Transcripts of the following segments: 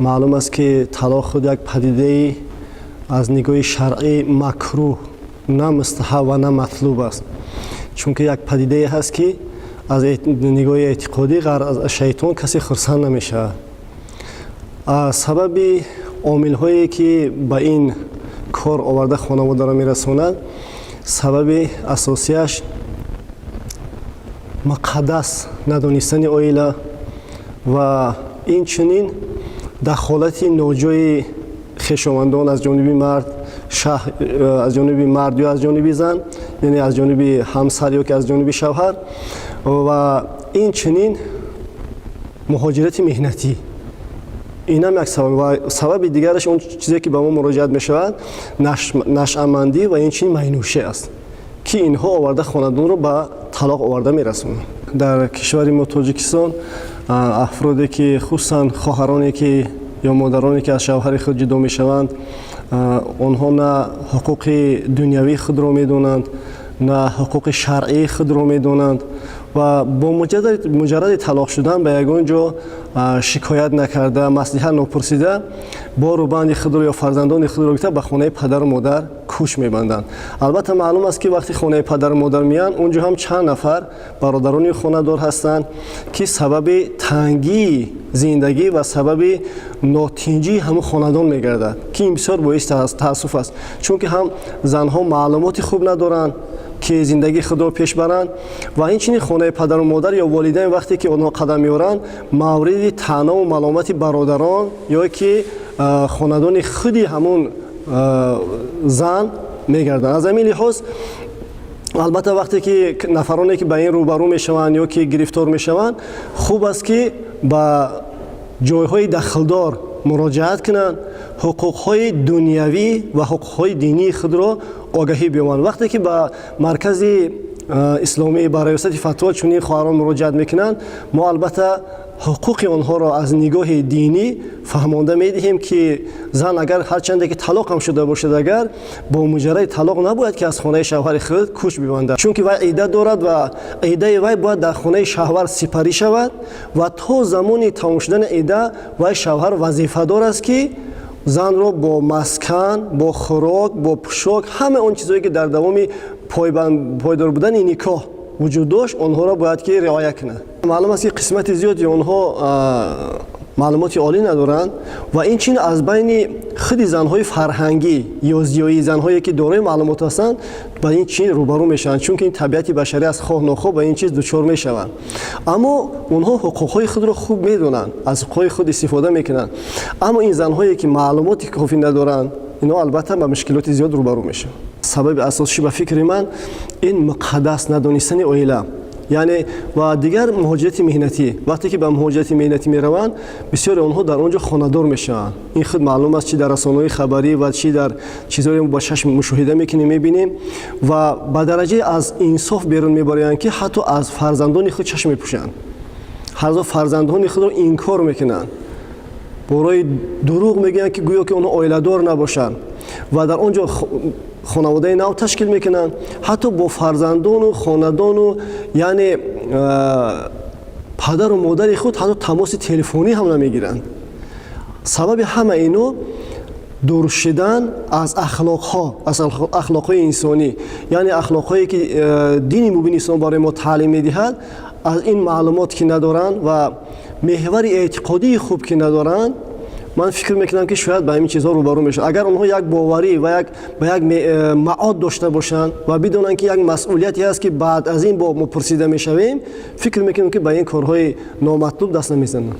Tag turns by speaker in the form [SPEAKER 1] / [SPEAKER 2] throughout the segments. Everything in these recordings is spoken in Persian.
[SPEAKER 1] معلوم است که طلاق خود یک پدیده از نگاه شرعی مکروه، نه مستحب و نه مطلوب است. چون که یک پدیده هست که از نگاه اعتقادی از شیطان کسی خرسند نمیشه. سبب عامل هایی که به این کار آورده خانواده را میرسوند، سبب اساسیش مقدس ندانستن عائله و این چنین دخالت ناجای خویشاوندان از جانب مرد، از جانب مرد یا از جانب زن، یعنی از جانب همسر یا که از جانب شوهر، و این چنین مهاجرت مهنتی. این هم یک سبب. و سبب دیگرش اون چیزی که به ما مراجعت می شود نشأه‌مندی و این چنین مینوشه است که اینها آورده خاندان رو به طلاق آورده می رسونند. در کشور ما تاجیکستان افرادی که خصوصا خواهرانی که یا مادرانی که از شوهر خود جدا می شوند، آنها نه حقوق دنیوی خود را می دانند نه حقوق شرعی خود را می دانند و با مجرد طلاق شدن به یگان جا شکایت نکرده، مصلحت نپرسیده، بار و بند خود را یا فرزندان خود را گرفته به خانه پدر و مادر کوچ میبندند. البته معلوم است که وقتی خانه پدر و مادر میان، اونجا هم چند نفر برادران خانه دار هستند که سبب تنگی زندگی و سبب ناتنجی همه خاندان میگردد که این بسیار باعث تاسف است. چون که هم زنها معلومات خوب ندارند که زندگی خود را پیش برند و این چنین خانه پدر و مادر یا والدین وقتی که آنها قدم میارند مورد طعنه و ملامت برادران یا که خاندان خودی همون زن میگردند. از همین لحاظ البته وقتی که نفرانی که به این روبرو میشوند یا که گرفتار میشوند، خوب است که به جایهای دخلدار مراجعت کنند، حقوقهای دنیوی و حقوقهای دینی خود را آگاهی بیابند. وقتی که به مرکز اسلامی برای ریاست فتوا چنین خواهران مراجعت میکنند، ما البته حقوق آنها را از نگاه دینی فهمانده میدهیم که زن اگر هرچند که طلاق هم شده باشد، اگر با مجرد طلاق نباید که از خانه شوهر خود کوچ ببندد، چون که وی عده دارد و عده وی باید در خانه شوهر سپری شود و تا زمان تمام شدن عده وی شوهر وظیفه دار است که زن را با مسکن، با خوراک، با پوشاک، همه اون چیزایی که در دوام پایدار بودن این نکاح وجود داشت، آنها را باید که رعایت کنه. معلوم است که قسمت زیادی آنها معلومات عالی ندارند و این چین از بین خود زنهای فرهنگی یا زیایی زنهایی که دارای معلومات هستند با این چین روبرو میشن، چون که این طبیعت بشری از خواه ناخواه با این چیز دچار میشوند. اما اونها حقوقهای خود را خوب میدونن، از حقوق خود استفاده میکنن، اما این زنهایی که معلوماتی کافی ندارن، اینا البته با مشکلات زیاد روبرو میشن. سبب اساسی به فکر من این مقدس ندانستن عائله، یعنی و دیگر مهاجرت مهنتی. وقتی که به مهاجرت مهنتی میروند، بسیار آنها در اونجا خانه‌دار میشن. این خود معلوم است چی در رسانه‌های خبری و چی در چیزایی با چشم مشاهده میکنیم میبینیم و به درجه از انصاف بیرون میبرند که حتی از فرزندان خود چشم میپوشند، هر فرزندان خود رو انکار میکنند، برای دروغ میگن که گویا که اونها عائله دار نباشن و در اونجا خانواده نو تشکیل میکنن، حتی با فرزندان و خاندان و یعنی پدر و مادر خود حتی تماس تلفنی هم نمیگیرند. سبب همه اینو دور شدن از اخلاقها، از اخلاقهای انسانی، یعنی اخلاقهایی که دین مبین اسلام برای ما تعلیم میدهد، از این معلومات که ندارند و محور اعتقادی خوب که ندارند، من فکر میکنم که شاید به این چیزها روبرو میشن. اگر اونها یک باوری و یک معاد داشته باشند و بدونن که یک مسئولیتی هست که بعد از این با ما پرسیده میشویم، فکر میکنم که به این کارهای نامطلوب دست نمیزنن.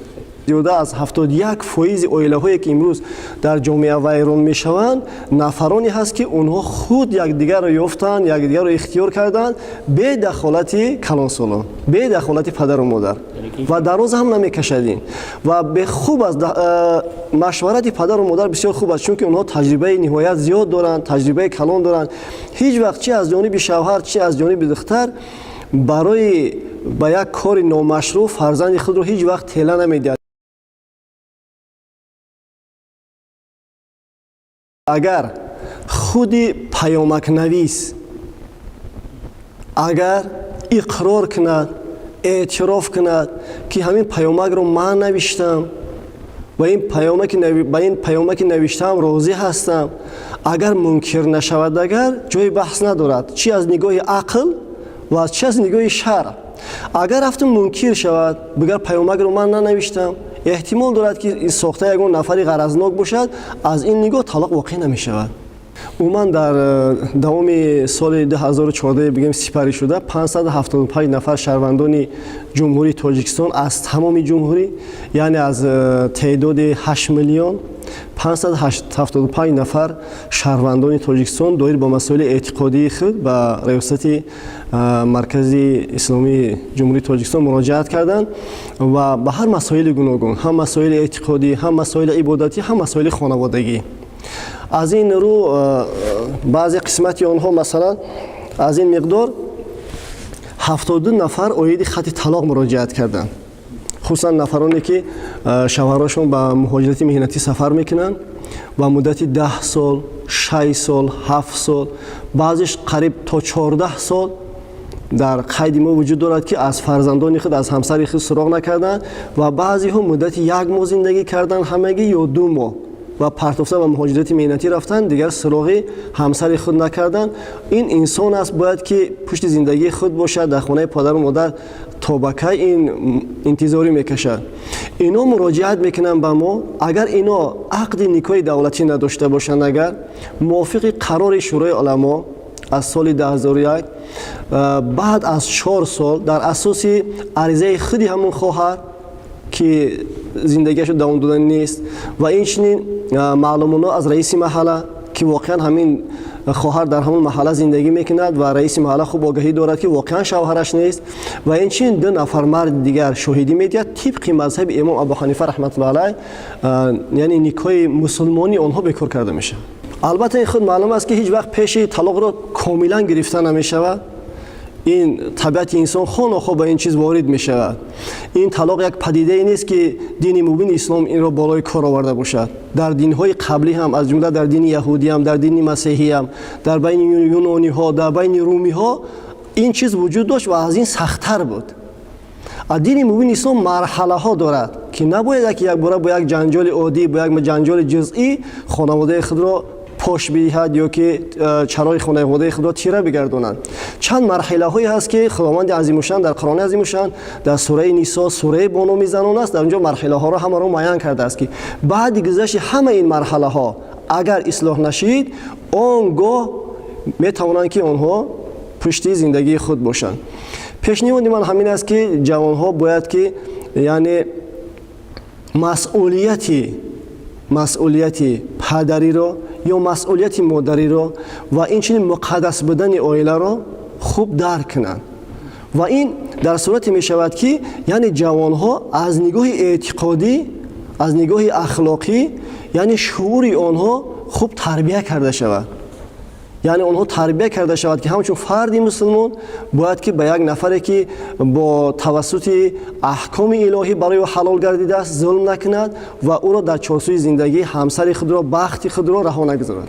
[SPEAKER 1] زیاده از 71% عائله هایی که امروز در جامعه ویران میشوند، نفرانی هست که اونها خود یکدیگر را یافتند، یکدیگر را اختیار کردند به دخالت کلانسالان، به دخالت پدر و مادر و دراز هم نمیکشدین و به خوب از مشورت پدر و مادر بسیار خوب است، چون که اونها تجربه نهایت زیاد دارند، تجربه کلان دارند. هیچ وقت چی از جانب شوهر چی از جانب دختر برای با یک کار نامشروع فرزند خود رو هیچ وقت تله نمیدهد. اگر خودی پیامک نویس اگر اقرار کند، اعتراف کند که همین پیامک رو من نوشتم با این پیامک نوشتم راضی هستم. اگر منکر نشود اگر جای بحث ندارد، چی از نگاه عقل و چی از نگاه شرع. اگر رفتم منکر شود بگر پیامک رو من ننوشتم، احتمال دارد که این ساخته یگان نفری غرضناک باشد، از این نگاه طلاق واقع نمی شود. عموما در دوام سال 2014 بگیم سپری شده 575 نفر شهروندان جمهوری تاجیکستان از تمام جمهوری، یعنی از تعداد 8 میلیون 575 نفر شهروندان تاجیکستان دایر با مسائل اعتقادی خود به ریاست مرکزی اسلامی جمهوری تاجیکستان مراجعت کردند و به هر مسائل گوناگون، هم مسائل اعتقادی، هم مسائل عبادتی، هم مسائل خانوادگی. از این رو بعضی قسمتی آنها مثلا از این مقدار 72 نفر اوید خط طلاق مراجعت کردند، خصوصا نفرانی که شوهراشون به مهاجرت مهنتی سفر میکنن و مدت 10 سال، 6 سال، 7 سال، بعضیش قریب تا 14 سال در قید ما وجود دارد که از فرزندان خود، از همسر خود سراغ نکردند و بعضی هم مدت 1 ماه زندگی کردن همگی یا 2 ماه و پرتافته و مهاجرت مهنتی رفتن، دیگر سراغ همسر خود نکردن. این انسان است باید که پشت زندگی خود باشد، در خانه پدر و مادر تا این انتظاری میکشد. اینا مراجعت میکنن به ما. اگر اینا عقد نکاح دولتی نداشته باشند، اگر موافق قرار شورای علما از سال 2001 بعد از 4 سال در اساس عریضه خودی همون خواهر که زندگیش دوام دادن نیست و اینچنین معلومات از رئیس محله که واقعا همین خواهر در همون محله زندگی میکند و رئیس محله خوب آگاهی دارد که واقعا شوهرش نیست و اینچنین 2 نفر مرد دیگر شاهدی میدهد طبق مذهب امام ابو حنیفه رحمت الله علیه، یعنی نکاح مسلمانی آنها بکار کرده میشه. البته این خود معلوم است که هیچ وقت پیش طلاق را کاملا گرفته نمیشود. این طبیعت انسان خود به این چیز وارد می شود. این طلاق یک پدیده ای نیست که دین مبین اسلام این را بالای کار آورده باشد. در دین‌های قبلی هم، از جمله در دین یهودی هم، در دین مسیحی هم، در بین یونانی ها، در بین رومی ها این چیز وجود داشت و از این سخت‌تر بود. دین مبین اسلام مرحله ها دارد که نباید که یک بار با یک جنجال عادی، با یک جنجال جزئی خانواده خود را پاش بدهد یا که چرای خانواده خود را تیره بگردانند. چند مرحله هایی هست که خداوند عظیم الشأن در قرآن عظیم الشأن در سوره نساء، سوره بانو میزنان است، در اونجا مرحله ها را همه را معین کرده است که بعد گذشت همه این مرحله ها اگر اصلاح نشید آنگاه میتوانند که آنها پشت زندگی خود باشند. پیشنهاد من همین است که جوان ها باید که یعنی مسئولیت پدری را یا مسئولیت مادری را و اینچنین مقدس بودن عائله را خوب درک کنند و این در صورت می شود که یعنی جوان ها از نگاه اعتقادی، از نگاه اخلاقی، یعنی شعور آنها خوب تربیت کرده شود. یعنی آنها تربیت کرده شود که همچون فردی مسلمان باید که به یک نفری که با توسط احکام الهی برای او حلال گردیده است ظلم نکند و او را در چارچوب زندگی همسر خود را، بخت خود را رها نگذارد.